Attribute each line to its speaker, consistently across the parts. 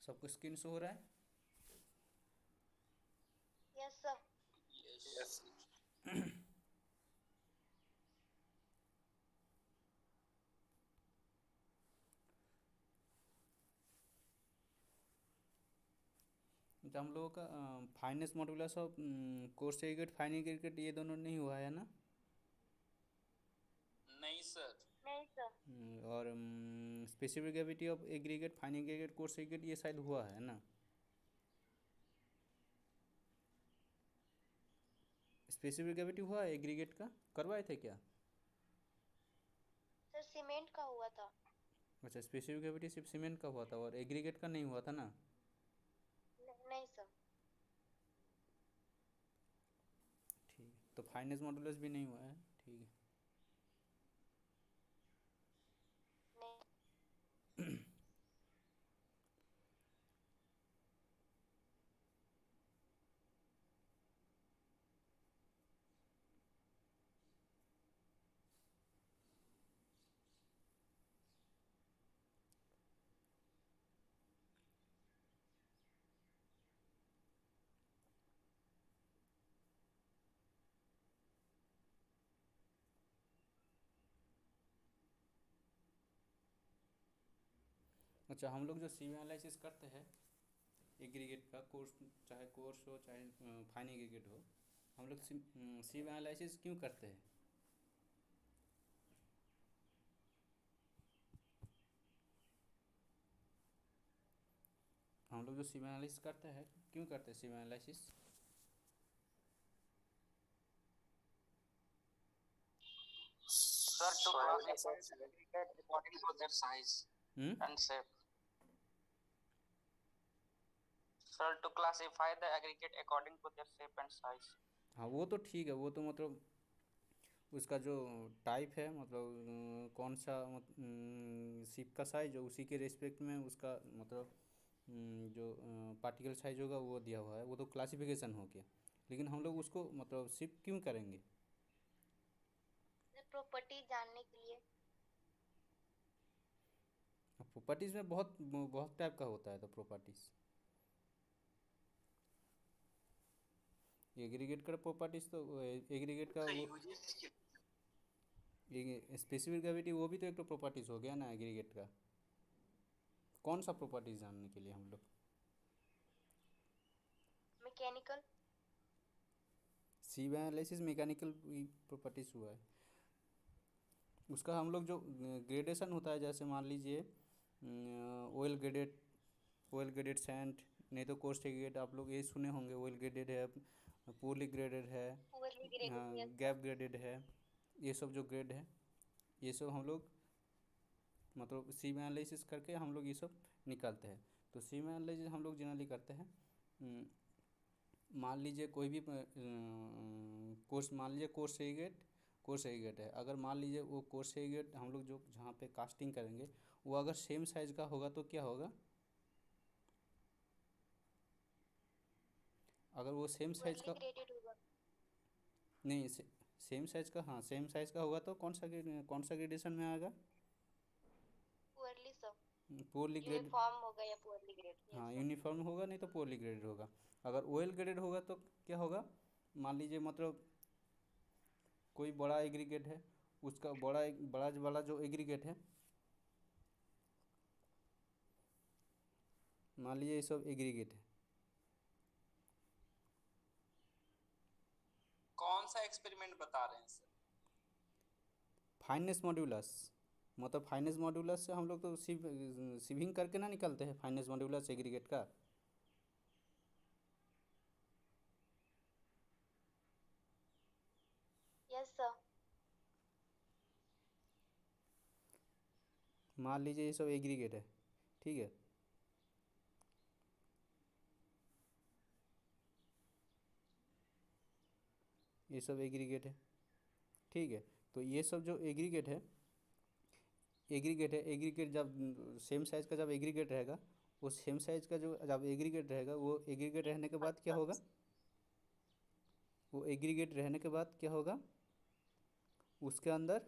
Speaker 1: सबको screen show हो रहा है?
Speaker 2: Yes sir.
Speaker 3: यस।
Speaker 1: तो हम लोगों का finance modulus of coarse aggregate fine aggregate ये दोनों नहीं हुआ है ना?
Speaker 3: नहीं सर।
Speaker 2: नहीं सर।
Speaker 1: और specific gravity of aggregate fine aggregate coarse aggregate ये शायद हुआ है ना? स्पेसिफिक ग्रेविटी हुआ है एग्रीगेट का, करवाए थे क्या?
Speaker 2: सर सीमेंट का हुआ था।
Speaker 1: अच्छा, स्पेसिफिक ग्रेविटी सिर्फ सीमेंट का हुआ था और एग्रीगेट का नहीं हुआ था ना?
Speaker 2: नहीं सर।
Speaker 1: ठीक है, तो फाइनेंस मॉड्यूलस भी नहीं हुआ है। ठीक है।
Speaker 2: नहीं।
Speaker 1: अच्छा, हम लोग जो सी एनालिसिस करते हैं एग्रीगेट का कोर्स, चाहे कोर्स हो चाहे फाइन एग्रीगेट हो, हम लोग सी एनालिसिस क्यों करते हैं? हम लोग जो सी एनालिसिस करते हैं क्यों करते हैं sieve analysis?
Speaker 3: Sir, to classify the aggregate according to their size
Speaker 1: hmm
Speaker 3: and shape. Sir, to classify the aggregate according to their shape and size.
Speaker 1: हाँ, वो तो ठीक है, वो तो मतलब उसका जो टाइप है, मतलब कौन सा शिप का साइज हो उसी के रिस्पेक्ट में उसका मतलब जो पार्टिकल साइज होगा वो दिया हुआ है, वो तो क्लासिफिकेशन हो गया। लेकिन हम लोग उसको मतलब शिप क्यों करेंगे?
Speaker 2: सर प्रॉपर्टी जानने के लिए।
Speaker 1: प्रॉपर्टीज़ में बहुत बहुत टाइप का होता है, तो प्रॉपर्टीज़ एग्रीगेट का प्रॉपर्टीज़ तो एग्रीगेट का वो स्पेसिफिक ग्रेविटी वो भी तो एक तो प्रॉपर्टीज़ हो गया ना एग्रीगेट का। कौन सा प्रॉपर्टीज़ जानने के लिए हम लोग?
Speaker 2: Mechanical.
Speaker 1: C analysis mechanical properties हुआ है। उसका हम लोग जो ग्रेडेशन होता है, जैसे मान लीजिए ऑयल ग्रेडेड सैंड, नहीं तो कोस्ट ग्रेड, आप लोग ये सुने होंगे, ऑयल ग्रेडेड है, पोरली ग्रेडेड है,
Speaker 2: poorly graded. Yes sir.
Speaker 1: Gap graded है। ये सब जो ग्रेड है, ये सब हम लोग मतलब सी एनालिसिस करके हम लोग ये सब निकालते हैं। तो सी एनालिसिस हम लोग जनरली करते हैं, मान लीजिए कोई भी कोर्स, मान लीजिए कोर्स एग्रीगेट है, अगर मान लीजिए वो कोर्स एग्रीगेट हम लोग जो जहाँ पे कास्टिंग करेंगे वो अगर सेम साइज़ का होगा तो क्या होगा? अगर वो सेम साइज़
Speaker 2: पुअरली
Speaker 1: का
Speaker 2: ग्रेडेड होगा।
Speaker 1: नहीं, सेम साइज़ का, हाँ सेम साइज़ का होगा तो कौन सा ग्रेडेशन में आएगा?
Speaker 2: Poorly sir.
Speaker 1: Poorly grade.
Speaker 2: Uniform होगा या पुअरली ग्रेड।
Speaker 1: हाँ,
Speaker 2: यस सर।
Speaker 1: यूनिफॉर्म होगा, नहीं तो पोरली ग्रेडेड होगा। अगर ऑयल ग्रेडेड होगा तो क्या होगा? मान लीजिए मतलब कोई बड़ा एग्रीगेट है, उसका बड़ा वाला जो एग्रीगेट है, मान लीजिए ये सब एग्रीगेट है।
Speaker 3: कौन सा एक्सपेरिमेंट बता रहे हैं सर?
Speaker 1: फाइनेंस मॉड्यूलस, मतलब फाइनेंस मॉड्यूलस से हम लोग तो सिविंग करके ना निकलते हैं फाइनेंस मॉड्यूलस एग्रीगेट का।
Speaker 2: Yes sir.
Speaker 1: मान लीजिए ये सब एग्रीगेट है, ठीक है। ये सब एग्रीगेट है, ठीक है। तो ये सब जो एग्रीगेट जब सेम साइज़ का जब एग्रीगेट रहेगा, वो सेम साइज़ का जो जब एग्रीगेट रहेगा, वो एग्रीगेट रहने के बाद क्या होगा? वो एग्रीगेट रहने के बाद क्या होगा? उसके अंदर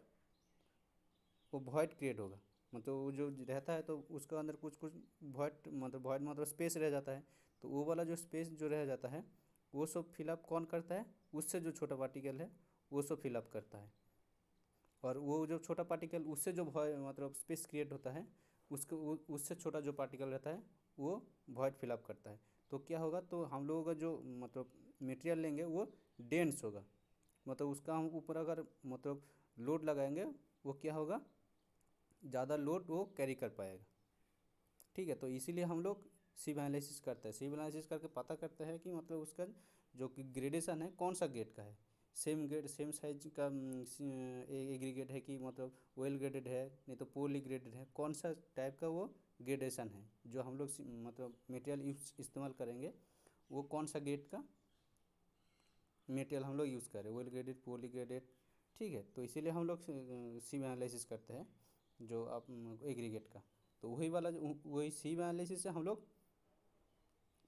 Speaker 1: वो वॉइड क्रिएट होगा। मतलब वो जो रहता है तो उसका अंदर कुछ कुछ वॉइड मतलब स्पेस रह जाता है। तो वो वाला जो स्पेस जो रह जाता है वो सब फिलअप कौन करता है, उससे जो छोटा पार्टिकल है वो सब फिलअप करता है। और वो जो छोटा पार्टिकल उससे जो मतलब स्पेस क्रिएट होता है उससे छोटा जो पार्टिकल रहता है वो वॉइड फिलअप करता है। तो क्या होगा, तो हम लोगों का जो मतलब मटेरियल लेंगे वो डेंस होगा। मतलब उसका हम ऊपर अगर मतलब लोड लगाएंगे वो क्या होगा, ज़्यादा लोड वो कैरी कर पाएगा। ठीक है, तो इसीलिए हम लोग सिव एनालिसिस करते हैं। सिव एनालिसिस करके पता करते हैं कि मतलब उसका जो कि ग्रेडेशन है कौन सा ग्रेड का है। सेम ग्रेड सेम साइज का एग्रीगेट है कि मतलब वेल ग्रेडेड है, नहीं तो पोरली ग्रेडेड है, कौन सा टाइप का वो ग्रेडेशन है जो हम लोग मतलब मटेरियल यूज इस्तेमाल करेंगे वो कौन सा ग्रेड का मटेरियल हम लोग यूज़ करें, वेल ग्रेडेड पोरली ग्रेडेड। ठीक है, तो इसीलिए हम लोग सिव एनालिसिस करते हैं जो आप एग्रीगेट का। तो वही सिव एनालिसिस से हम लोग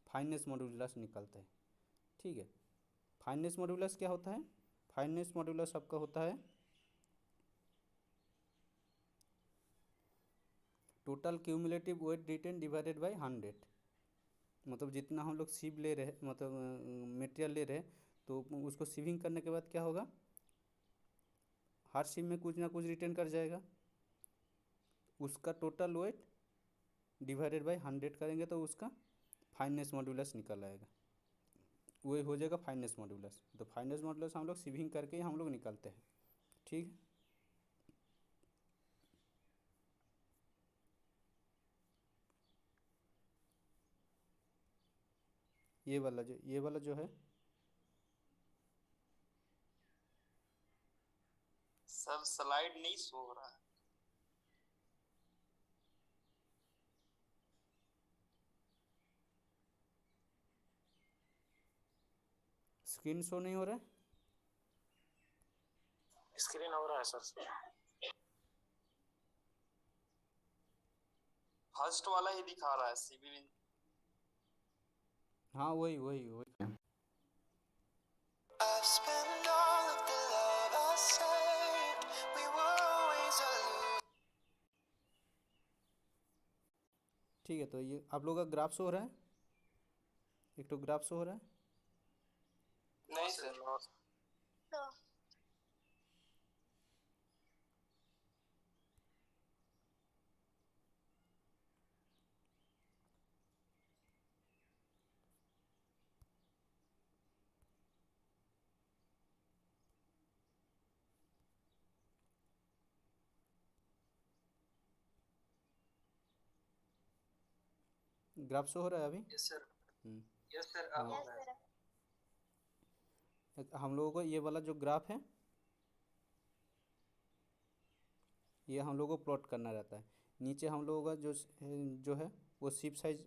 Speaker 1: फाइनेंस मॉड्यूलस निकालते हैं। ठीक है, फाइनेंस मॉड्यूलस क्या होता है, फाइनेंस मॉड्यूलस आपका होता है total cumulative weight retained divided by 100। मतलब जितना हम लोग सीव ले रहे मतलब मटेरियल ले रहे तो उसको सीविंग करने के बाद क्या होगा, हर सीव में कुछ ना कुछ रिटेन कर जाएगा। उसका टोटल वेट डिवाइडेड बाय 100 करेंगे तो उसका फाइनेंस मॉड्यूलस निकल आएगा, वही हो जाएगा फाइनेंस मॉड्यूलस। तो फाइनेंस मॉड्यूलस हम लोग सीविंग करके ही हम लोग निकालते हैं। ठीक है, ये वाला जो है
Speaker 3: सर स्लाइड नहीं शो हो रहा है।
Speaker 1: स्क्रीन शो नहीं हो रहा है।
Speaker 4: स्क्रीन हो रहा है सर।
Speaker 3: फर्स्ट वाला ही दिखा रहा है सिविल।
Speaker 1: हाँ वही वही वही
Speaker 4: I've spent all of the love I saved. We were always alone.
Speaker 1: ठीक है, तो ये आप लोगों का ग्राफ शो हो रहा है, एक तो ग्राफ शो हो रहा है।
Speaker 3: नहीं सर।
Speaker 2: तो
Speaker 1: ग्राफ शो हो रहा है अभी।
Speaker 3: Yes sir.
Speaker 1: Hmm,
Speaker 3: yes sir
Speaker 1: हाँ।
Speaker 2: Yes sir.
Speaker 1: हम लोगों को ये वाला जो ग्राफ है ये हम लोगों को प्लॉट करना रहता है। नीचे हम लोगों का जो है वो शिप साइज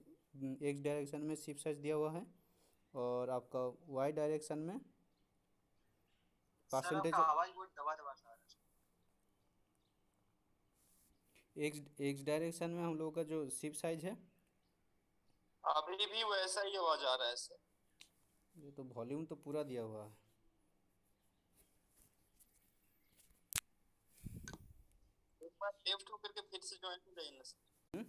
Speaker 1: एक्स डायरेक्शन में शिप साइज दिया हुआ है, और आपका वाई डायरेक्शन में
Speaker 3: सर
Speaker 1: परसेंटेज
Speaker 3: आपका आवाज बहुत दबा दबा सा आ रहा
Speaker 1: एक्स एक्स डायरेक्शन में हम लोगों का जो शिप साइज है।
Speaker 3: है। अभी भी वैसा ही आवाज आ रहा है सर।
Speaker 1: ये तो वॉल्यूम तो पूरा दिया हुआ है।
Speaker 3: एक बार लेफ्ट होकर के फिर से ज्वाइन हो जाइए ना सर।
Speaker 1: हम्म?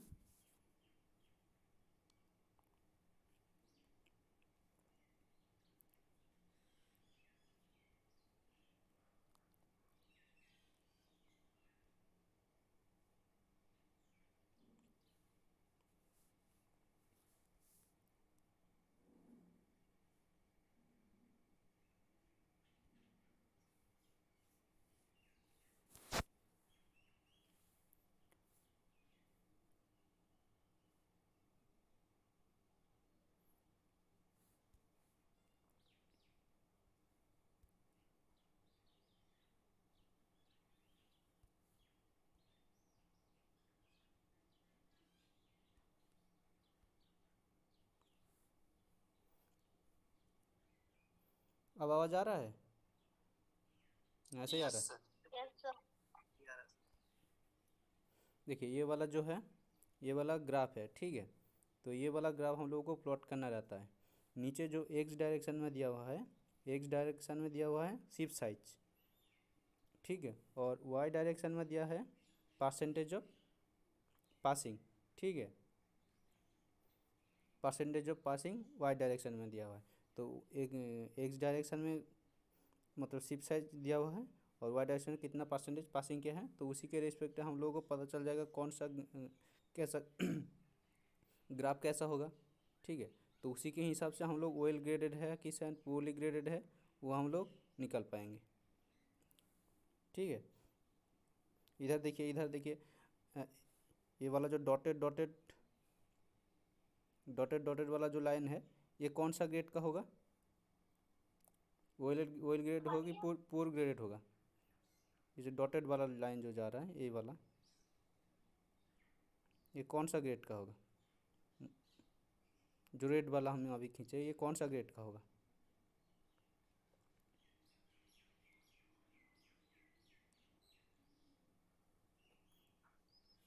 Speaker 1: अब आवाज़ आ रहा है, ऐसे ही आ रहा
Speaker 3: यस
Speaker 1: है।
Speaker 3: सर।
Speaker 2: Yes sir.
Speaker 1: देखिए ये वाला जो है ये वाला ग्राफ है। ठीक है, तो ये वाला ग्राफ हम लोगों को प्लॉट करना रहता है। नीचे जो एक्स डायरेक्शन में दिया हुआ है, एक्स डायरेक्शन में दिया हुआ है शिप साइज। ठीक है, और वाई डायरेक्शन में दिया है परसेंटेज ऑफ पासिंग, ठीक है, percentage of passing Y direction में दिया हुआ है। तो एक एक्स डायरेक्शन में मतलब शिप साइज दिया हुआ है और वाई डायरेक्शन में कितना परसेंटेज पासिंग किया है, तो उसी के रिस्पेक्ट हम लोगों को पता चल जाएगा कौन सा कैसा ग्राफ कैसा होगा, ठीक है। तो उसी के हिसाब से हम लोग वेल ग्रेडेड है कि सैंड पुअरली ग्रेडेड है वो हम लोग निकल पाएंगे, ठीक है। इधर देखिए, इधर देखिए, ये वाला जो डॉटेड डॉटेड डॉटेड डॉटेड वाला जो लाइन है ये कौन सा ग्रेड का होगा, ऑयल ग्रेड होगी, पुअर ग्रेड होगा। ये जो डॉटेड वाला लाइन जो जा रहा है ये वाला, ये कौन सा ग्रेड का होगा, जो रेड वाला हमने अभी खींचे ये कौन सा ग्रेड का होगा,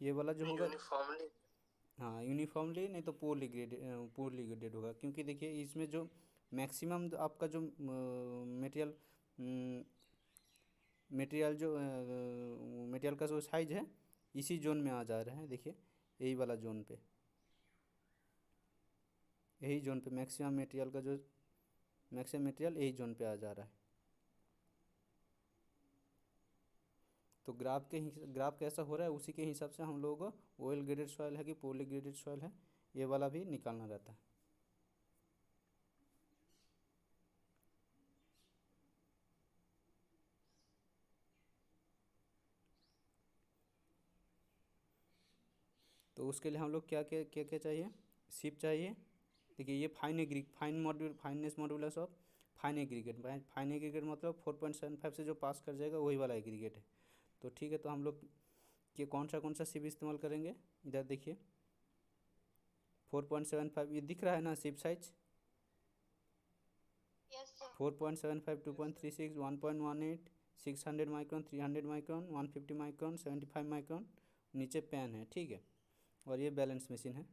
Speaker 1: ये वाला जो होगा
Speaker 3: यूनिफॉर्मली।
Speaker 1: हाँ यूनिफॉर्मली, नहीं तो पुअरली ग्रेडेड होगा। क्योंकि देखिए इसमें जो मैक्सिमम आपका जो मटेरियल जो मटेरियल का जो साइज है इसी जोन में आ जा रहा है, देखिए यही वाला जोन पे, यही जोन पे मैक्सिमम मटेरियल का जो मैक्सिमम मटेरियल यही जोन पे आ जा रहा है। तो ग्राफ कैसा हो रहा है उसी के हिसाब से हम लोगों को ऑयल ग्रेडेड सॉइल है कि पुअरली ग्रेडेड सॉइल है ये वाला भी निकालना रहता है। तो उसके लिए हम लोग क्या क्या क्या क्या चाहिए, शिप चाहिए। देखिए ये fineness modulus of fine aggregate मतलब 4.75 से जो पास कर जाएगा वही वाला एग्रीगेट है। तो ठीक है, तो हम लोग ये कौन सा शिप इस्तेमाल करेंगे, इधर देखिए 4.75 ये दिख रहा है ना ship size,
Speaker 2: Yes, sir.
Speaker 1: 4.75, 2.36, 1.18, 600 micron, 300 micron, 150 micron, 75 micron, नीचे पेन है, ठीक है। और ये बैलेंस मशीन है।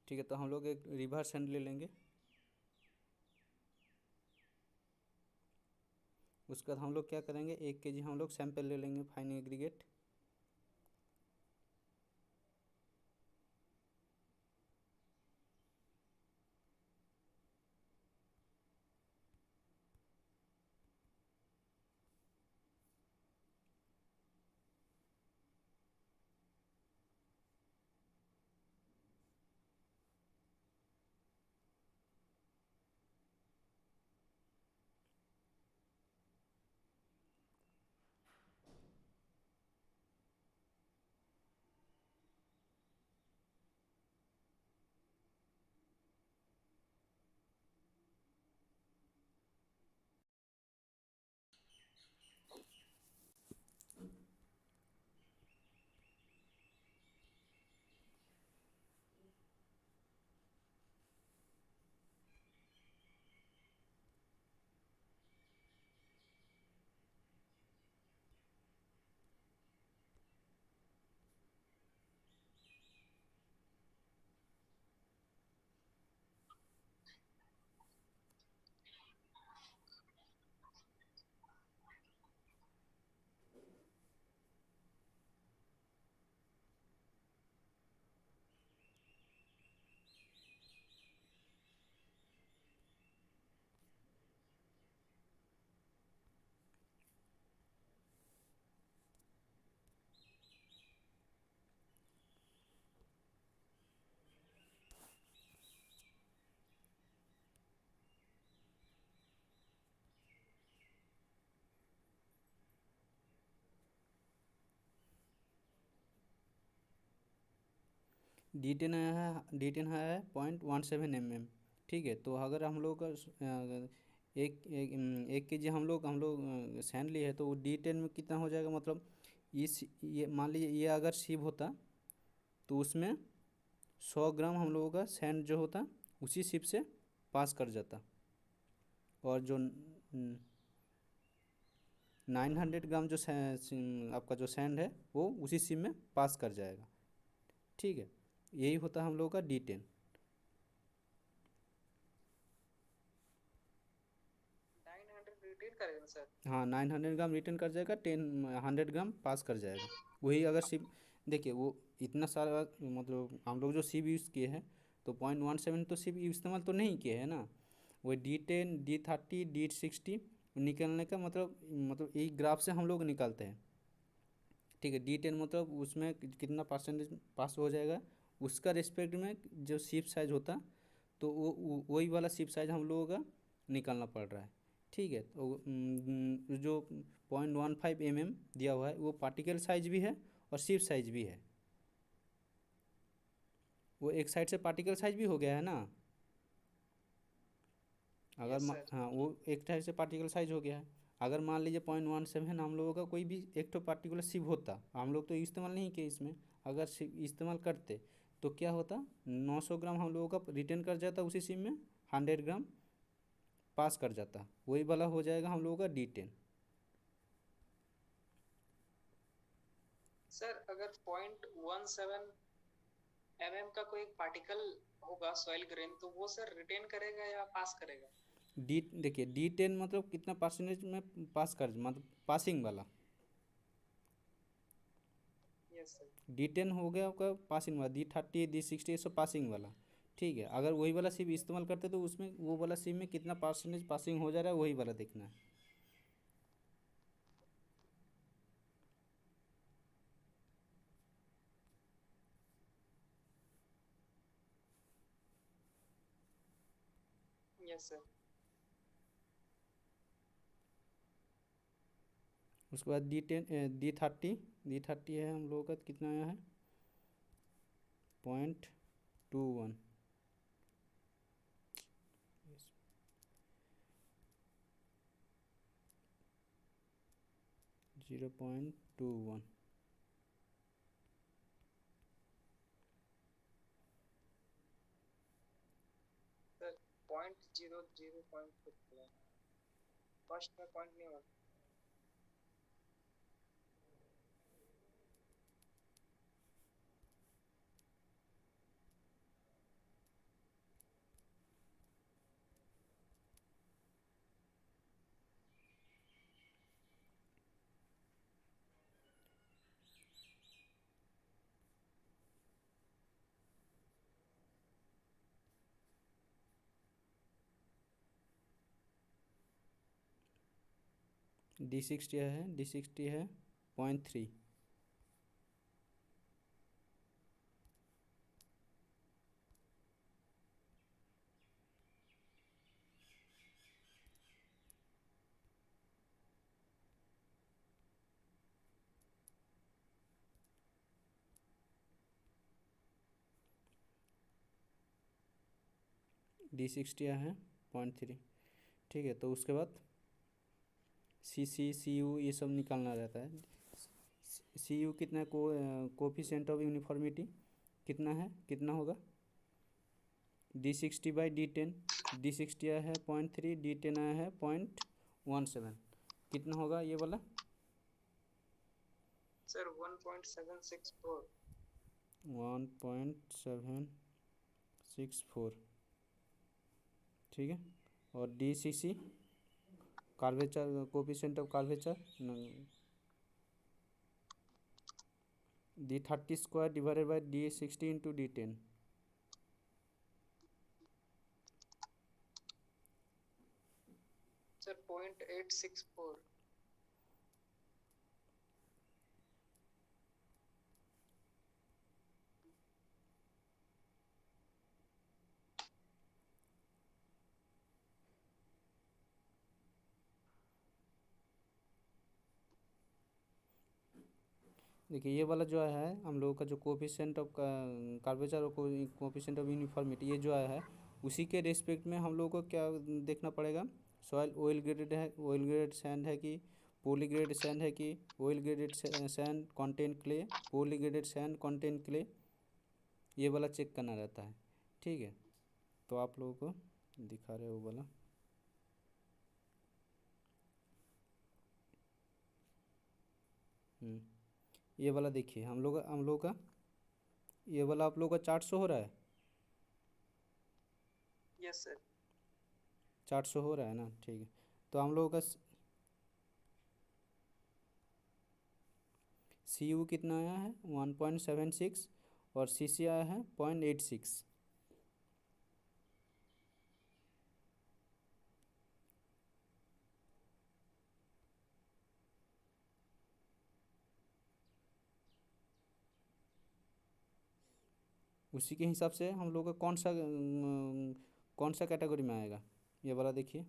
Speaker 1: ठीक है, तो हम लोग एक रिवर्स हैंड ले लेंगे। उसके बाद हम लोग क्या करेंगे, 1 kg हम लोग सैंपल ले लेंगे फाइन एग्रीगेट। D10 है 0.17 mm, ठीक है। तो अगर हम लोग का एक के जी हम लोग सैंड लिए है तो D10 में कितना हो जाएगा, मतलब ये मान लीजिए ये अगर शिप होता तो उसमें 100 ग्राम हम लोगों का सैंड जो होता उसी शिप से पास कर जाता। और जो 900 ग्राम जो आपका जो सैंड है वो उसी सिप में पास कर जाएगा। ठीक है, यही होता है हम लोगों का D10।
Speaker 3: 900 रिटेन करेगा सर।
Speaker 1: हाँ, 900 ग्राम रिटर्न कर जाएगा, 100 ग्राम पास कर जाएगा। वही अगर सिप, देखिए वो इतना सारा मतलब हम लोग जो सिप यूज़ किए हैं तो 0.17 तो सिप इस्तेमाल तो नहीं किए हैं ना। वही D10 D30 D60 निकलने का मतलब एक ग्राफ से हम लोग निकालते हैं। ठीक है, D10 मतलब उसमें कितना परसेंटेज पास हो जाएगा, उसका रिस्पेक्ट में जो सिप साइज होता तो वही वाला सिप साइज हम लोगों का निकालना पड़ रहा है। ठीक है, तो जो 0.15 दिया हुआ है वो पार्टिकल साइज भी है और सिप साइज भी है। वो एक साइड से पार्टिकल साइज भी हो गया है ना। अगर
Speaker 3: यस सर।
Speaker 1: हाँ, वो एक साइड से पार्टिकल साइज हो गया है। अगर मान लीजिए 0.17 हम लोगों का कोई भी एक तो पार्टिकुलर सिप होता, हम लोग तो इस्तेमाल नहीं किए इसमें, अगर सिप इस्तेमाल करते तो क्या होता, 900 ग्राम हम लोगों का रिटर्न कर जाता उसी सिप में, 100 ग्राम पास कर जाता, वही वाला हो जाएगा हम लोगों का D10।
Speaker 3: सर अगर 0.17 का कोई पार्टिकल होगा सॉइल ग्रेन, तो वो सर रिटेन करेगा या पास करेगा?
Speaker 1: देखिए D10 मतलब कितना परसेंटेज में पास कर, मतलब पासिंग वाला।
Speaker 3: Yes sir.
Speaker 1: D10 हो गया आपका पासिंग वाला, D30 D60 ये सब पासिंग वाला। ठीक है, अगर वही वाला सिप इस्तेमाल करते तो उसमें वो वाला सिप में कितना परसेंटेज पासिंग हो जा रहा है वही वाला देखना है।
Speaker 3: Yes sir.
Speaker 1: उसके बाद D10 D30 है हम लोगों का कितना आया है, 0.21। 0.21।
Speaker 3: सर 0.00 पॉइंट फर्स्ट में पॉइंट नहीं होगा।
Speaker 1: D60 है 0.3। D60 है 0.3। ठीक है, तो उसके बाद CU ये सब निकालना रहता है। CU कितना है, कोफिशिएंट ऑफ यूनिफॉर्मिटी कितना है, कितना होगा, D60/D10। D60 आया है 0.3, D10 आया है 0.17, कितना होगा ये वाला?
Speaker 3: सर 1.764।
Speaker 1: 1.764। ठीक है, और D60 curvature, coefficient of curvature, D30² divided by D60 into D10।
Speaker 3: Sir 0.864।
Speaker 1: देखिए ये वाला जो है हम लोगों का जो कोफिशिएंट ऑफ कार्वेचर और कोफिशिएंट ऑफ यूनिफॉर्मिटी ये जो आया है उसी के रिस्पेक्ट में हम लोगों को क्या देखना पड़ेगा, सॉइल ऑयल ग्रेडेड है, ऑयल ग्रेडेड सैंड है कि पोली ग्रेडेड सैंड है कि well graded sand contain clay, poorly graded sand contain clay, ये वाला चेक करना रहता है। ठीक है, तो आप लोगों को दिखा रहे हो वो वाला। ये वाला देखिए हम लोग का ये वाला आप लोग का 400 हो रहा है।
Speaker 3: Yes sir.
Speaker 1: 400 हो रहा है ना, ठीक है। तो हम लोगों का सी यू कितना आया है 1.76 और सी सी आया है 0.86। उसी के हिसाब से हम लोग का कौन सा कैटेगरी में आएगा ये वाला देखिए।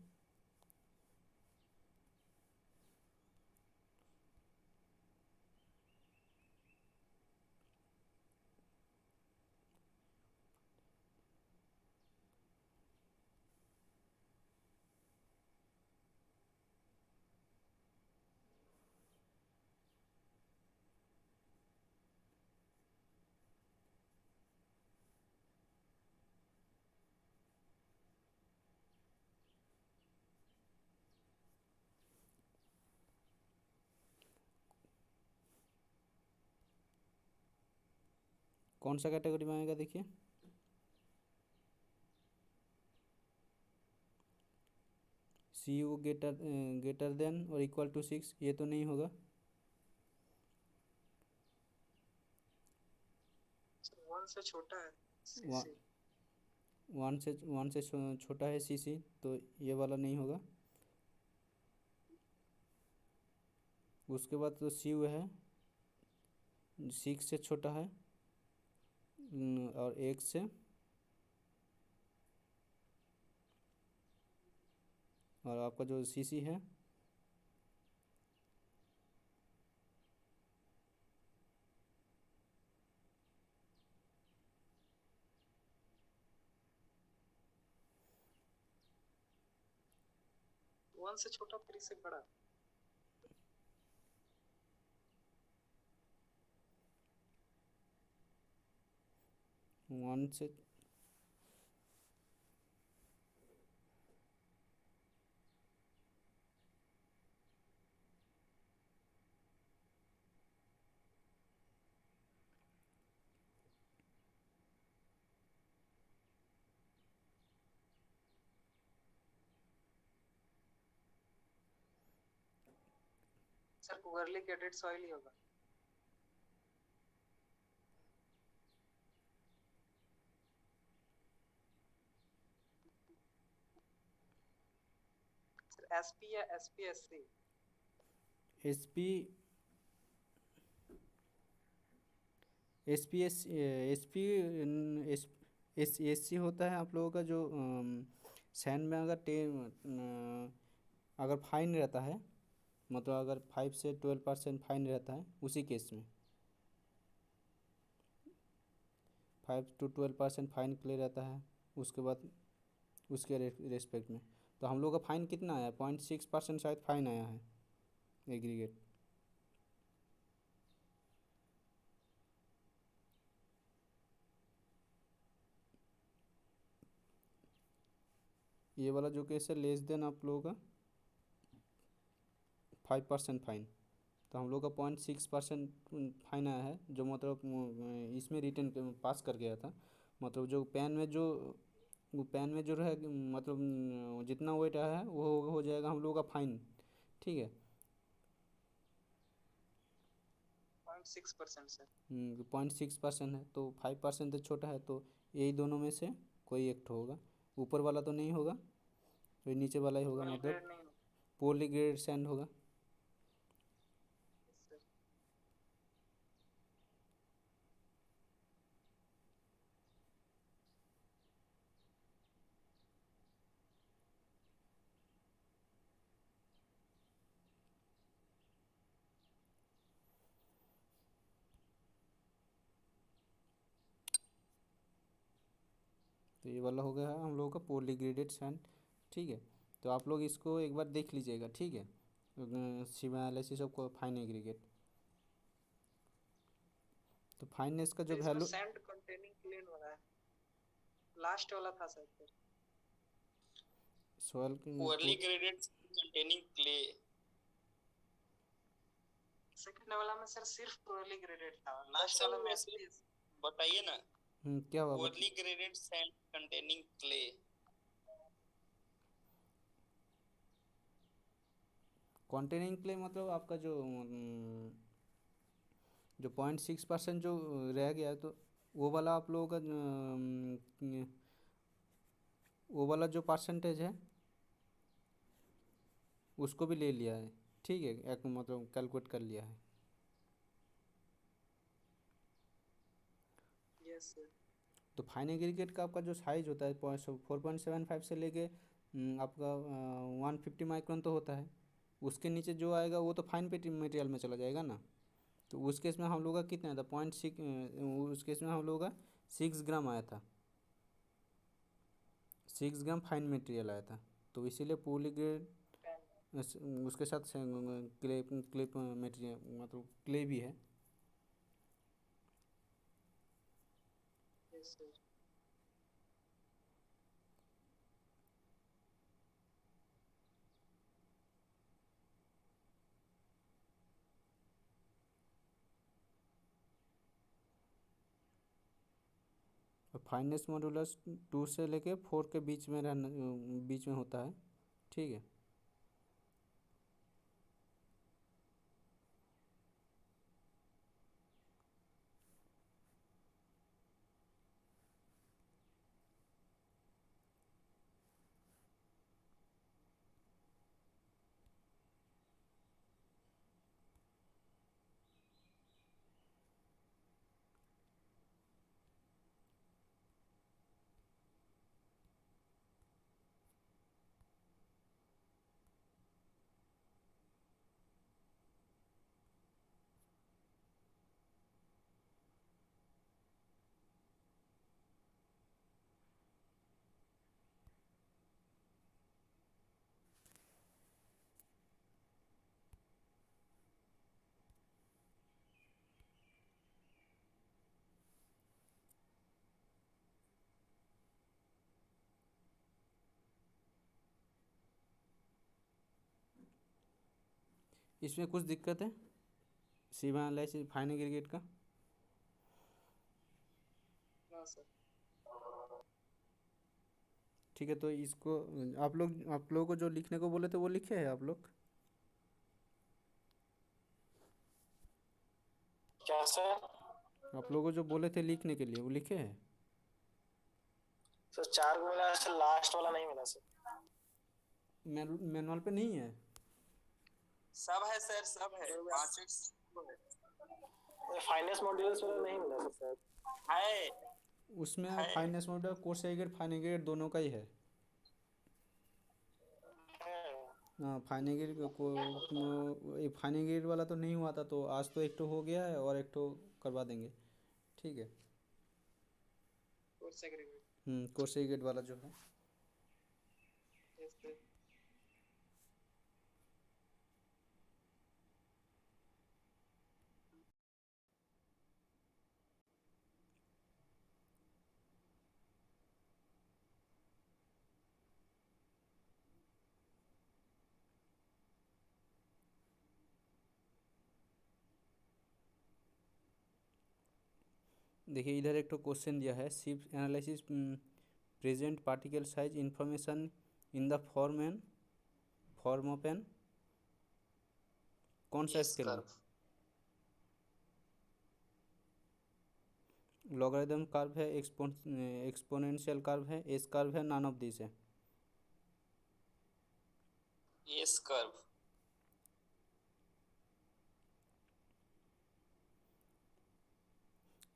Speaker 1: कौन सा कैटेगरी में आएगा देखिए। सी यू ग्रेटर देन और इक्वल टू 6, ये तो नहीं होगा।
Speaker 3: सर 1 से छोटा है
Speaker 1: वन
Speaker 3: सीसी।
Speaker 1: वन से छोटा है सी सी, तो ये वाला नहीं होगा। उसके बाद तो सी यू है 6 से छोटा है और 1 से, और आपका जो सी सी है
Speaker 3: वन से छोटा 3 से बड़ा।
Speaker 1: वन से
Speaker 3: सर पुअरली ग्रेडेड सॉइल ही होगा। सर एसपी या SPSC.
Speaker 1: S P S P S P S C होता है आप लोगों का जो सैंड में अगर फाइन रहता है, मतलब अगर 5 से 12% फाइन रहता है उसी केस में 5 to 12% फाइन क्लियर रहता है। उसके बाद उसके रेस्पेक्ट में तो हम लोग का फाइन कितना आया 0.6% शायद फाइन आया है एग्रीगेट। ये वाला जो केस है लेस देन आप लोगों का 5% फाइन, तो हम लोग का 0.6% फाइन आया है, जो मतलब इसमें रिटर्न पास कर गया था। मतलब जो पैन में जो रहे मतलब जितना वेट आया है वो हो जाएगा हम लोग का फाइन, ठीक है।
Speaker 3: 0.6% सर।
Speaker 1: 0.6% है तो 5% तो छोटा है, तो यही दोनों में से कोई एक ठो होगा। ऊपर वाला तो नहीं होगा, तो नीचे वाला ही होगा,
Speaker 3: वेल
Speaker 1: मतलब
Speaker 3: ग्रेड नहीं होगा।
Speaker 1: पोरली ग्रेडेड सैंड होगा।
Speaker 3: सर
Speaker 1: तो ये वाला हो गया है हम लोगों का पोरली ग्रेडेड सैंड, ठीक है। तो आप लोग इसको एक बार देख लीजिएगा, ठीक है। सीमा एनालिसिस ऑफ फाइन एग्रीगेट, तो फाइननेस का जो
Speaker 3: इसमें
Speaker 1: वैल्यू
Speaker 3: सैंड कंटेनिंग क्लीन हो रहा है। लास्ट वाला था sir.
Speaker 1: Soil
Speaker 3: poorly graded containing clay. Second वाला में सर सिर्फ पुअरली ग्रेडेड था,
Speaker 5: हाँ
Speaker 3: लास्ट
Speaker 5: सर,
Speaker 3: वाला में
Speaker 5: वैसे बताइए ना,
Speaker 1: क्या हुआ
Speaker 5: poorly graded sand containing clay.
Speaker 1: Containing clay मतलब आपका जो 0.6% जो रह गया है, तो वो वाला आप लोगों का वो वाला जो परसेंटेज है उसको भी ले लिया है, ठीक है, एक मतलब कैलकुलेट कर लिया है।
Speaker 3: Yes sir.
Speaker 1: तो फाइन एग्रीगेट का आपका जो साइज होता है 4.75 से लेके आपका 150 माइक्रोन तो होता है। उसके नीचे जो आएगा वो तो फाइन मटेरियल में चला जाएगा ना। तो उस केस में हम लोग का कितना था 0.6, उस केस में हम लोग का 6 ग्राम आया था, 6 ग्राम फाइन मटेरियल आया था। तो इसीलिए पूरी ग्रेड उसके साथ क्ले मटेरियल मतलब क्ले भी है।
Speaker 3: Yes sir.
Speaker 1: और फाइनेंस मॉड्यूलस 2 से लेके 4 के बीच में रहना, बीच में होता है, ठीक है। इसमें कुछ दिक्कत है सीमा एनालिसिस फाइन एग्रीगेट का?
Speaker 3: हाँ सर।
Speaker 1: ठीक है, तो इसको आप लोगों को जो लिखने को बोले थे वो लिखे हैं आप लोग?
Speaker 6: क्या सर?
Speaker 1: आप लोगों को जो बोले थे लिखने के लिए वो लिखे हैं?
Speaker 6: सर 4 को मिला सर, लास्ट वाला नहीं मिला सर।
Speaker 1: मैनुअल पे नहीं है?
Speaker 5: सब है सर, सब है, 5x
Speaker 6: फाइनेंस मॉड्यूल्स वाला नहीं मिला सर।
Speaker 5: है।
Speaker 1: उसमें
Speaker 5: है।
Speaker 1: Finance module coarse aggregate fine aggregate दोनों का ही है। हाँ, फाइन एग्रीगेट को फाइन एग्रीगेट वाला तो नहीं हुआ था, तो आज तो एक तो हो गया है और एक तो करवा देंगे, ठीक है।
Speaker 3: Coarse aggregate.
Speaker 1: कोर्स एग्रीगेट वाला जो है।
Speaker 3: Yes sir.
Speaker 1: देखिए इधर एक तो क्वेश्चन दिया है, sieve analysis present particle size information in the form of an कौन सा स्केल में? लॉगरिथम कर्व है, एक्सपोनेंशियल कर्व है, एस कर्व है, नॉन ऑफ दिस है।
Speaker 5: S curve.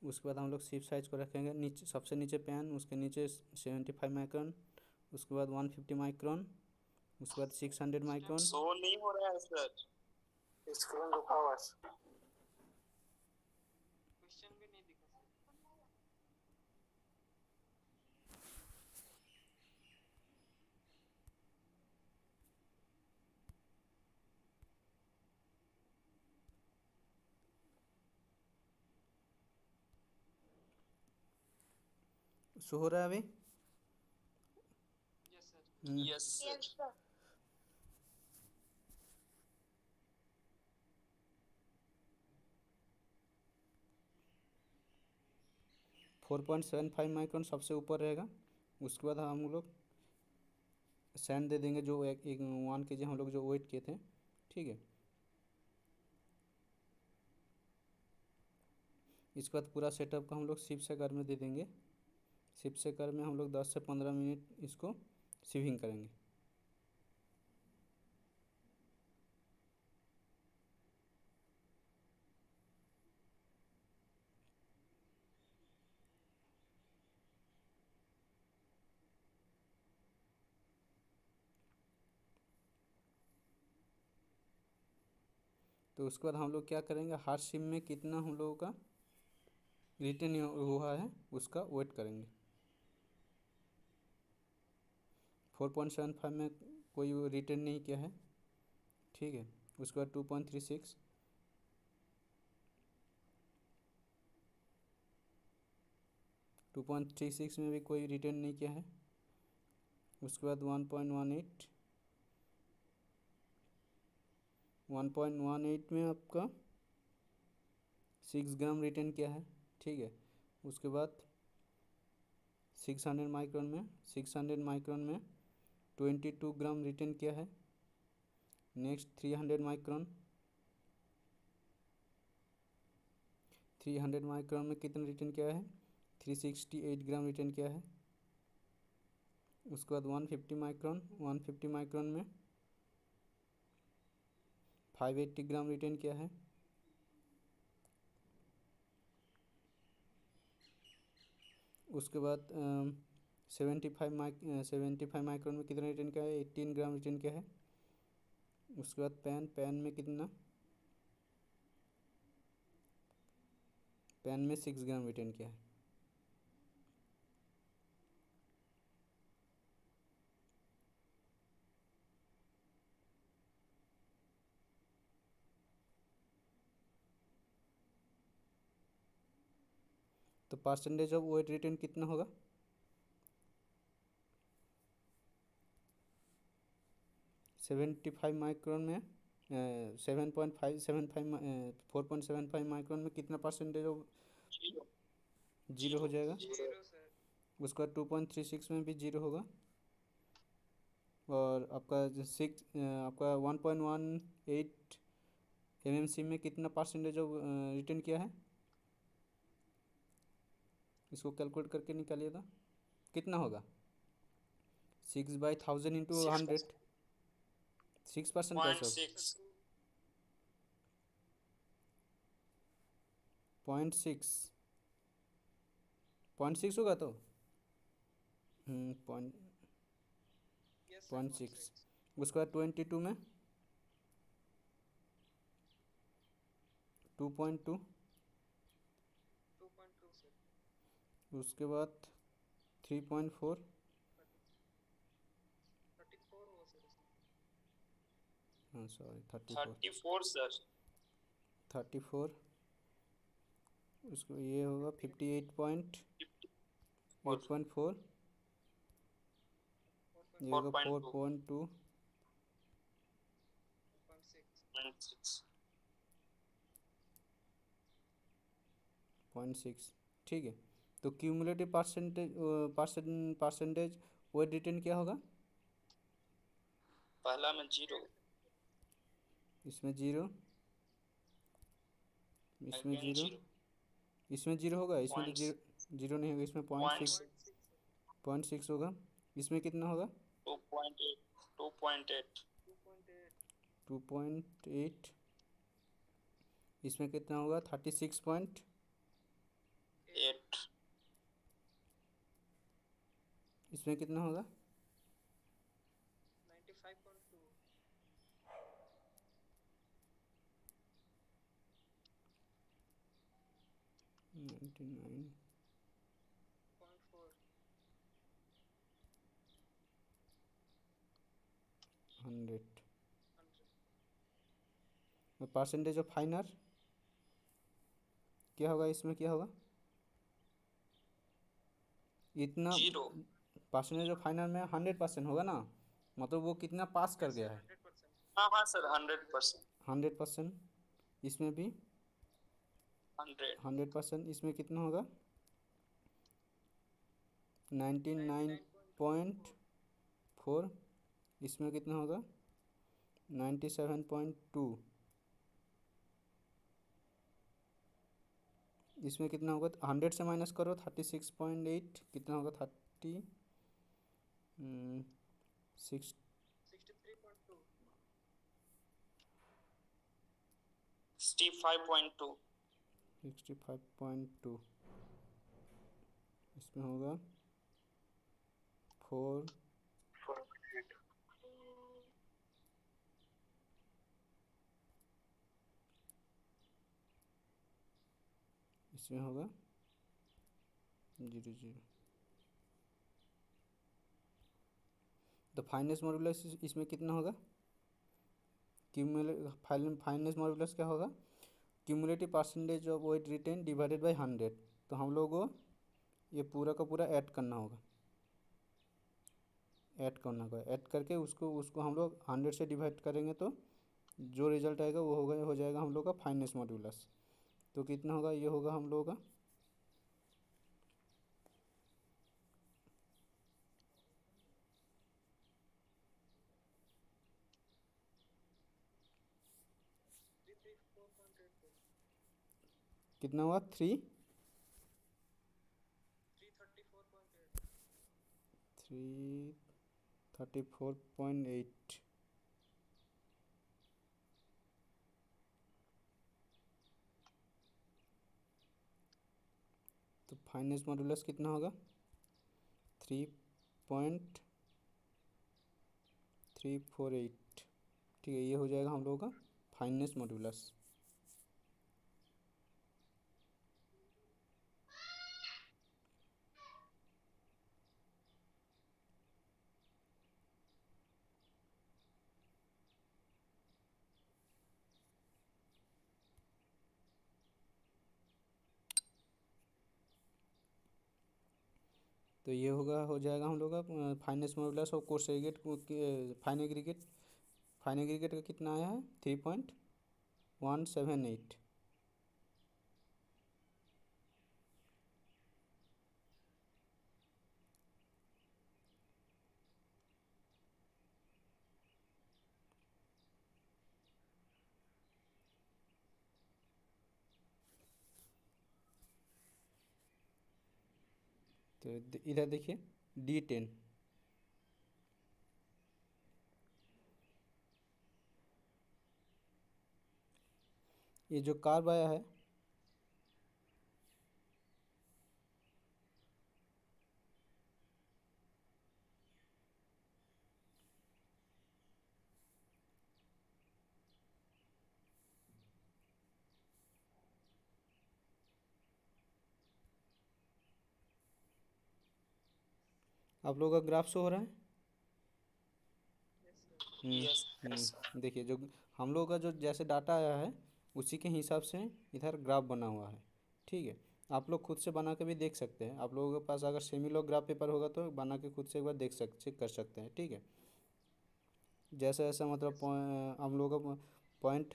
Speaker 1: उसके बाद हम लोग शिप साइज को रखेंगे नीचे, सबसे नीचे पेन, उसके नीचे 75 माइक्रोन, उसके बाद 150 माइक्रोन, उसके बाद 600 माइक्रोन।
Speaker 5: शो नहीं हो रहा है सर,
Speaker 6: स्क्रीन रुका हुआ है।
Speaker 3: क्वेश्चन भी नहीं दिखा सर।
Speaker 1: शो हो रहा है अभी?
Speaker 3: Yes sir.
Speaker 5: Yes sir.
Speaker 2: Yes sir.
Speaker 1: 4.75 micron सबसे ऊपर रहेगा। उसके बाद हम लोग सैंड दे देंगे जो एक 1 kg हम लोग जो वेट किए थे, ठीक है। इसके बाद पूरा सेटअप का हम लोग सिप सेकर में दे देंगे। सिप सेकर में हम लोग 10 से 15 मिनट इसको सीविंग करेंगे। तो उसके बाद हम लोग क्या करेंगे, हर सिम में कितना हम लोगों का रिटर्न हुआ है उसका वेट करेंगे। 4.75 में कोई रिटर्न नहीं किया है, ठीक है। उसके बाद 2.36, 2.36 में भी कोई रिटर्न नहीं किया है। उसके बाद 1.18, 1.18 में आपका 6 ग्राम रिटर्न किया है, ठीक है। उसके बाद 600 माइक्रोन में 22 ग्राम रिटर्न किया है। नेक्स्ट 300 माइक्रोन, 300 माइक्रोन में कितना रिटर्न किया है, 368 ग्राम रिटर्न किया है। उसके बाद 150 माइक्रोन, 150 माइक्रोन में 580 ग्राम रिटर्न किया है। उसके बाद 75 माइक्रोन में कितना रिटर्न किया है, 18 ग्राम रिटर्न किया है। उसके बाद पैन में कितना, पैन में 6 ग्राम रिटर्न किया है। तो परसेंटेज ऑफ वेट रिटर्न कितना होगा, 75 माइक्रोन में 4.75 माइक्रोन में कितना परसेंटेज ऑफ जीरो हो जाएगा।
Speaker 3: Zero sir.
Speaker 1: उसके बाद 2.36 में भी जीरो होगा। और आपका 1.18 MMC में कितना परसेंटेज ऑफ रिटर्न किया है, इसको कैलकुलेट करके निकालिएगा कितना होगा। 6/1000 इंटू 100, 6% कैसे होगा, 0.6 होगा तो पॉइंट
Speaker 3: यस सर,
Speaker 1: 0.6। उसके बाद 22 में 2.2,
Speaker 3: 2.2 सर,
Speaker 1: उसके बाद 3.4,
Speaker 3: 34 हुआ सर इसमें।
Speaker 1: हाँ सॉरी 34,
Speaker 5: 34 सर।
Speaker 1: 34। उसको ये होगा 58.8.4, ये होगा 4.2,
Speaker 3: 2.6
Speaker 1: 0.6, ठीक है। तो क्यूमुलेटिव परसेंटेज वेट रिटर्न क्या होगा,
Speaker 5: पहला में 0,
Speaker 1: इसमें 0, इसमें
Speaker 5: अगेन
Speaker 1: 0,
Speaker 5: 0,
Speaker 1: इसमें 0 होगा, इसमें तो
Speaker 5: Points.
Speaker 1: 0 नहीं होगा, इसमें 0.6 होगा। इसमें कितना होगा
Speaker 5: 2.8, 2.8,
Speaker 1: 2.8, इसमें कितना होगा 36.8, इसमें कितना होगा
Speaker 3: 95.2,
Speaker 1: 99,
Speaker 3: 0.4,
Speaker 1: 100।
Speaker 3: 100
Speaker 1: परसेंटेज ऑफ फाइनर क्या होगा, इसमें क्या होगा इतना,
Speaker 5: 0,
Speaker 1: परसेंटेज ऑफ फाइनल में 100% होगा ना, मतलब वो कितना पास कर गया है
Speaker 3: 100%।
Speaker 5: हाँ हाँ सर 100%,
Speaker 1: 100%। इसमें भी
Speaker 5: 100,
Speaker 1: 100%, इसमें कितना होगा 99.4, इसमें कितना होगा 97.2, इसमें कितना होगा 100 से माइनस करो 36.8, कितना होगा 6
Speaker 3: 63.2
Speaker 5: 65.2
Speaker 1: 65.2, इसमें होगा 4, इसमें होगा 0 0। तो फाइनेंस मॉड्यूलस इसमें कितना होगा, फाइनेंस मॉड्यूलस क्या होगा, cumulative percentage of weight retained divided by 100। तो हम लोग को ये पूरा का पूरा ऐड करना होगा, ऐड करके उसको उसको हम लोग 100 से डिवाइड करेंगे तो जो रिजल्ट आएगा वो हो जाएगा हम लोग का फाइनेंस मॉड्यूलस। तो कितना होगा, ये होगा हम लोगों का
Speaker 3: 334.8
Speaker 1: कितना हुआ
Speaker 3: 334.8
Speaker 1: 334.8। तो फाइनेंस मॉड्यूलस कितना होगा 3.348। ठीक है, ये हो जाएगा हम लोगों का फाइनेंस मॉड्यूलस। तो ये हो जाएगा हम लोग का फाइनेंस मॉड्यूलस और कोसेगेट फाइन एग्रीगेट का कितना आया है 3.178। तो इधर देखिए D10, ये जो कार्ब आया है आप लोगों का ग्राफ शो हो रहा है। देखिए जो हम लोगों का जो जैसे डाटा आया है उसी के हिसाब से इधर ग्राफ बना हुआ है। ठीक है, आप लोग खुद से बना के भी देख सकते हैं। आप लोगों के पास अगर सेमी लॉग ग्राफ पेपर होगा तो बना के खुद से एक बार चेक कर सकते हैं। ठीक है, जैसा ऐसा मतलब हम लोगों का पॉइंट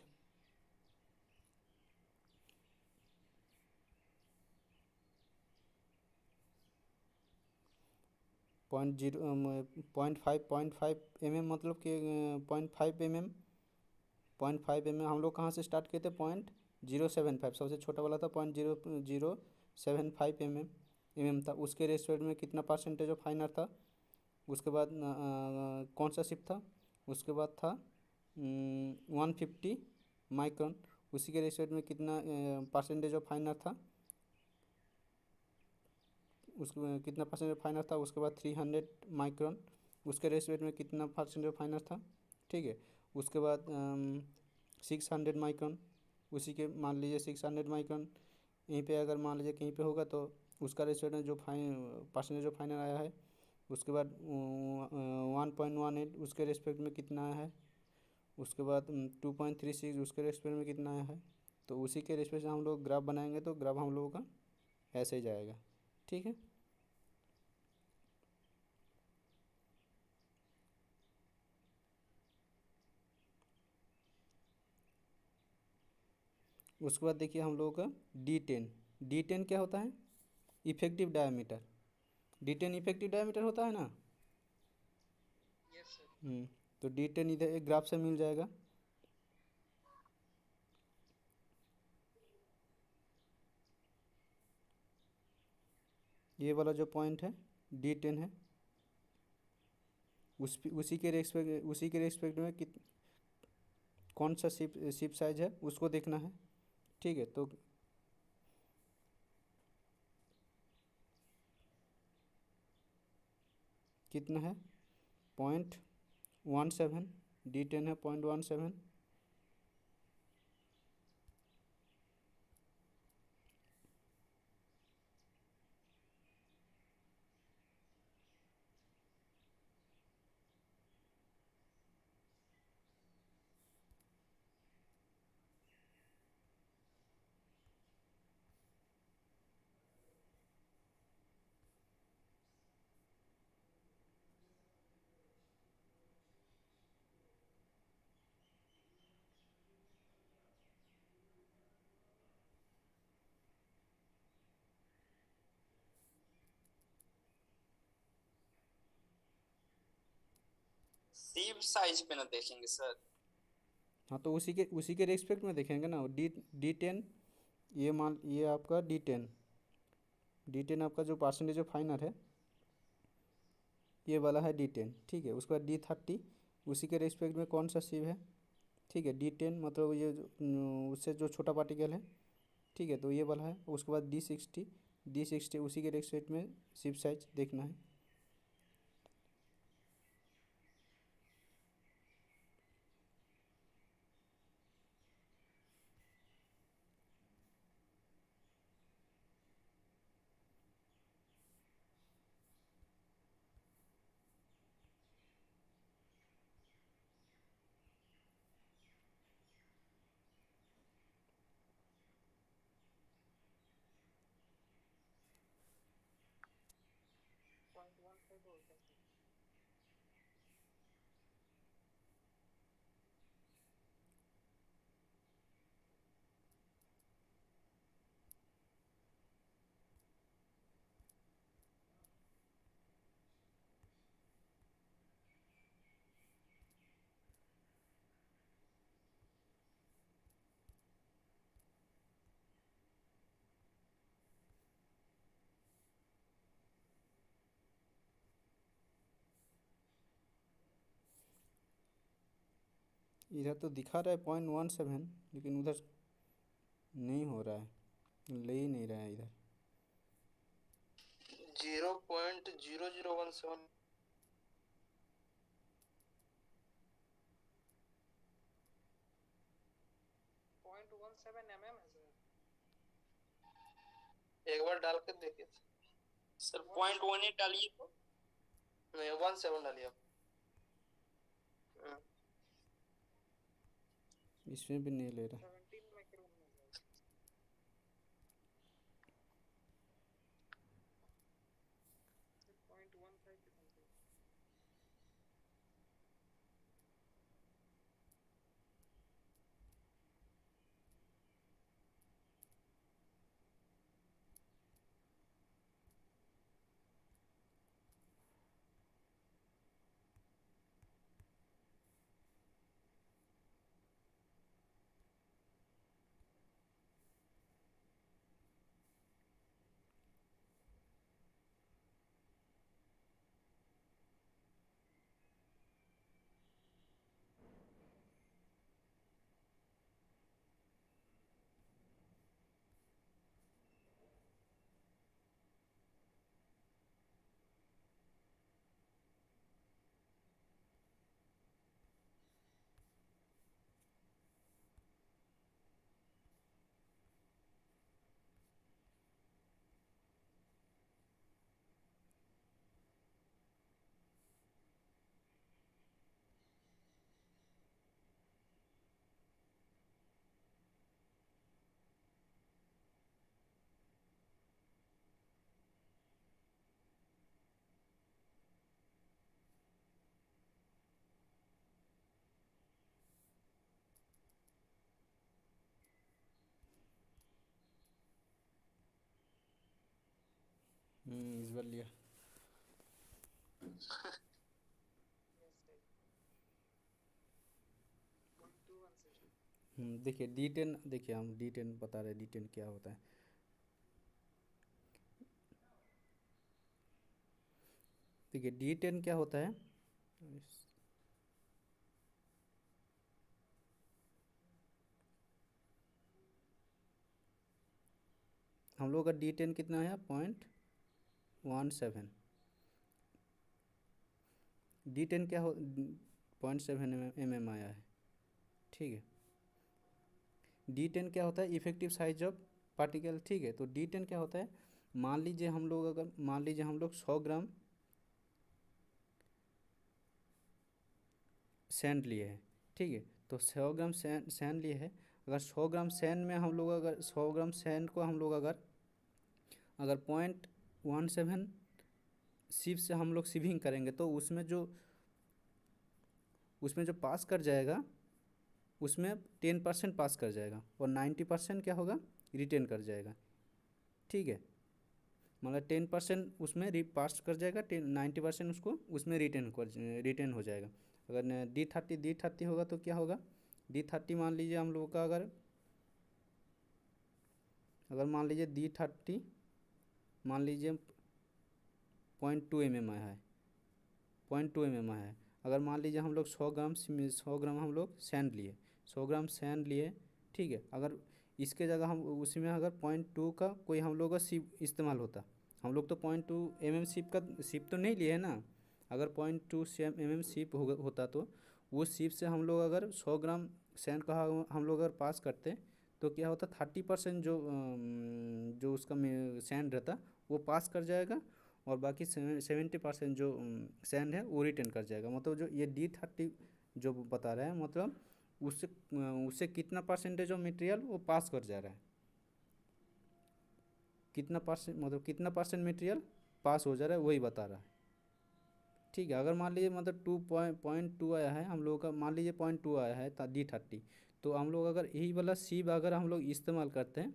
Speaker 1: पॉइंट फाइव मतलब कि 0.5 mm हम लोग कहाँ से स्टार्ट किए थे 0.075, सबसे छोटा वाला था 0.0075 mm था। उसके रेस्पेक्ट में कितना परसेंटेज ऑफ फाइनर था, उसके बाद कौन सा शिफ्ट था, उसके बाद था 150 माइक्रोन, उसी के रेस्पेक्ट में कितना परसेंटेज ऑफ फाइनर था, उसके कितना परसेंटेज फाइनर था, उसके बाद 300 माइक्रोन, उसके रेस्पेक्ट में कितना परसेंटेज फाइनर था। ठीक है, उसके बाद 600 माइक्रोन, उसी के मान लीजिए 600 माइक्रोन यहीं पे अगर मान लीजिए कहीं पे होगा तो उसका रेस्पेक्ट में जो परसेंटेज ऑफ फाइनर आया है। उसके बाद 1.18 उसके रेस्पेक्ट में कितना आया है, उसके बाद 2.36 उसके रेस्पेक्ट में कितना आया है। तो उसी के रेस्पेक्ट से हम लोग ग्राफ बनाएंगे तो ग्राफ हम लोगों का ऐसे ही जाएगा। ठीक है, उसके बाद देखिए हम लोगों का D10 क्या होता है, effective diameter. D10 effective diameter होता है ना।
Speaker 3: Yes sir.
Speaker 1: तो D10 इधर एक ग्राफ से मिल जाएगा। ये वाला जो पॉइंट है D10 है, उसी के रेस्पेक्ट में कौन सा शिप साइज है उसको देखना है। ठीक है, तो कितना है 0.17, D10 है 0.17।
Speaker 5: सीप साइज पे ना देखेंगे सर।
Speaker 1: हाँ, तो उसी के रेस्पेक्ट में देखेंगे ना। D10, ये आपका D10 आपका जो परसेंटेज ऑफ फाइनल है, ये वाला है D10। ठीक है, उसके बाद D30 उसी के रेस्पेक्ट में कौन सा शिप है। ठीक है, D10 मतलब ये उससे जो छोटा पार्टिकल है। ठीक है, तो ये वाला है। उसके बाद D60 उसी के रेस्पेक्ट में शिप साइज देखना है।
Speaker 3: पॉइंट 1 होता है सर।
Speaker 1: इधर तो दिखा रहा है 0.17, लेकिन उधर नहीं हो रहा है, ले ही नहीं रहा है इधर।
Speaker 6: 0.0017।
Speaker 3: 0.17 mm है सर।
Speaker 6: एक बार डाल के देखिए।
Speaker 5: सर 0.18 डालिए तो।
Speaker 6: नहीं 17 डालिए आप।
Speaker 1: इसमें भी नहीं ले रहा।
Speaker 3: 17 माइक्रोन है सर। 0.15 के समथिंग।
Speaker 1: इस बार लिया। देखिए D10, देखिए हम D10 बता रहे हैं, D10 क्या होता है। देखिए D10 क्या होता है। हम लोग का D10 कितना है, 0.17। D10 क्या हो, 0.7 mm आया है, ठीक है। D10 क्या होता है, इफेक्टिव साइज ऑफ पार्टिकल, ठीक है। तो D10 क्या होता है, मान लीजिए हम लोग 100 ग्राम सैंड लिए हैं, ठीक है। तो 100 ग्राम सैंड लिए हैं। अगर 100 ग्राम सैंड में हम लोग अगर 100 ग्राम सैंड को हम लोग अगर 0.17 सीप से हम लोग सीविंग करेंगे, तो उसमें जो पास कर जाएगा, उसमें 10% पास कर जाएगा और 90% क्या होगा, रिटेन कर जाएगा, ठीक है। मतलब 10% उसमें पास कर जाएगा, 90% उसको उसमें रिटेन हो जाएगा। अगर D30 होगा तो क्या होगा, D30 मान लीजिए हम लोग का अगर मान लीजिए D30 मान लीजिए 0.2 mm आया है, 0.2 mm आया है। अगर मान लीजिए हम लोग 100 ग्राम हम लोग सैंड लिए, 100 ग्राम सैंड लिए, ठीक है। अगर इसके जगह हम उसी में अगर 0.2 का कोई हम लोग का सिप इस्तेमाल होता, हम लोग तो 0.2 mm सिप तो नहीं लिए है ना। अगर 0.2 mm सिप होता तो वो सिप से हम लोग अगर 100 ग्राम सैंड का हम लोग अगर पास करते, तो क्या होता, 30% जो उसका सैंड रहता वो पास कर जाएगा और बाकी 70% जो सैंड है वो रिटर्न कर जाएगा। मतलब जो ये D30 जो बता रहा है, मतलब उससे उससे कितना परसेंटेज ऑफ मटेरियल वो पास कर जा रहा है, कितना परसेंट, मतलब कितना परसेंट मटेरियल पास हो जा रहा है, वही बता रहा है, ठीक है। अगर मान लीजिए मतलब 2.2 आया है हम लोगों का, मान लीजिए 0.2 आया है D30, तो हम लोग अगर यही वाला सीब अगर हम लोग इस्तेमाल करते हैं,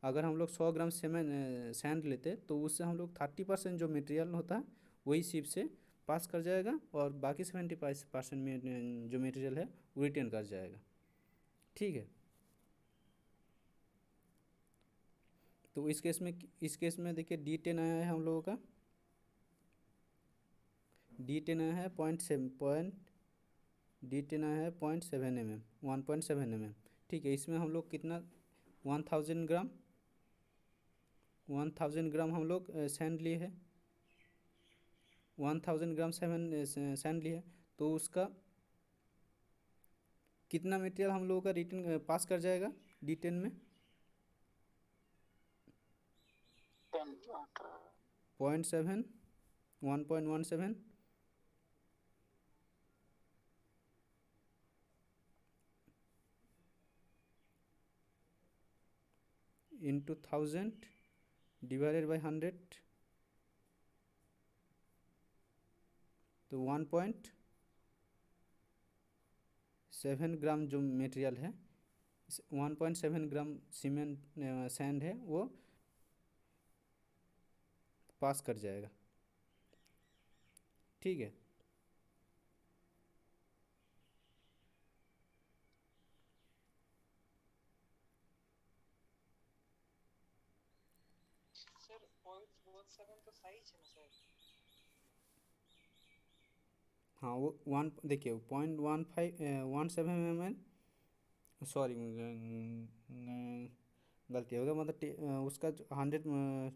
Speaker 1: अगर हम लोग 100 ग्राम सैंड लेते, तो उससे हम लोग 30% जो मटेरियल होता है वही सीप से पास कर जाएगा और बाकी 70% में जो मटेरियल है वो रिटेन कर जाएगा, ठीक है। तो इस केस में देखिए D10 आया है हम लोगों का, D10 आया है D10 आया है 1.7 mm, ठीक है। इसमें हम लोग कितना 1000 ग्राम हम लोग सैंड लिए है, 1000 ग्राम सैंड लिए है। तो उसका कितना मटेरियल हम लोगों का रिटर्न पास कर जाएगा D10 में, 1.17 into 1000 डिवाइडेड बाई 100, तो 1.7 ग्राम जो मटेरियल है, 1.7 ग्राम सीमेंट सैंड है वो पास कर जाएगा, ठीक है।
Speaker 3: सर 0.17 तो सही है ना सर।
Speaker 1: हाँ वो देखिए 0.17 mm, सॉरी गलती हो गया, मतलब उसका 100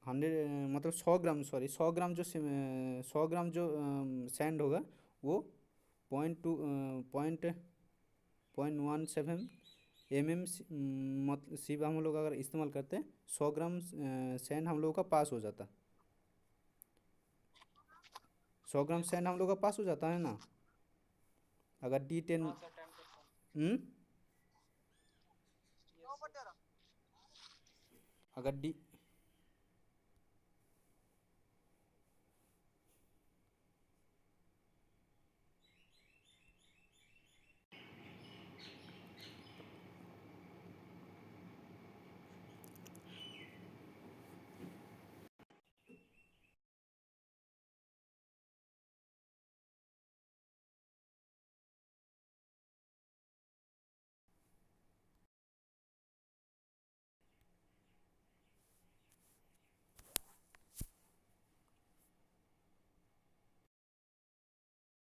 Speaker 1: मतलब 100 ग्राम, सॉरी 100 ग्राम जो 100 ग्राम जो सैंड होगा वो 0.17 mm मतलब सीब हम लोग अगर इस्तेमाल करते हैं, 100 ग्राम सैंड हम लोगों का पास हो जाता, 100 ग्राम सैंड हम लोग का पास हो जाता है ना। अगर D10
Speaker 3: हाँ सर, टाइम करता हूँ।
Speaker 1: अगर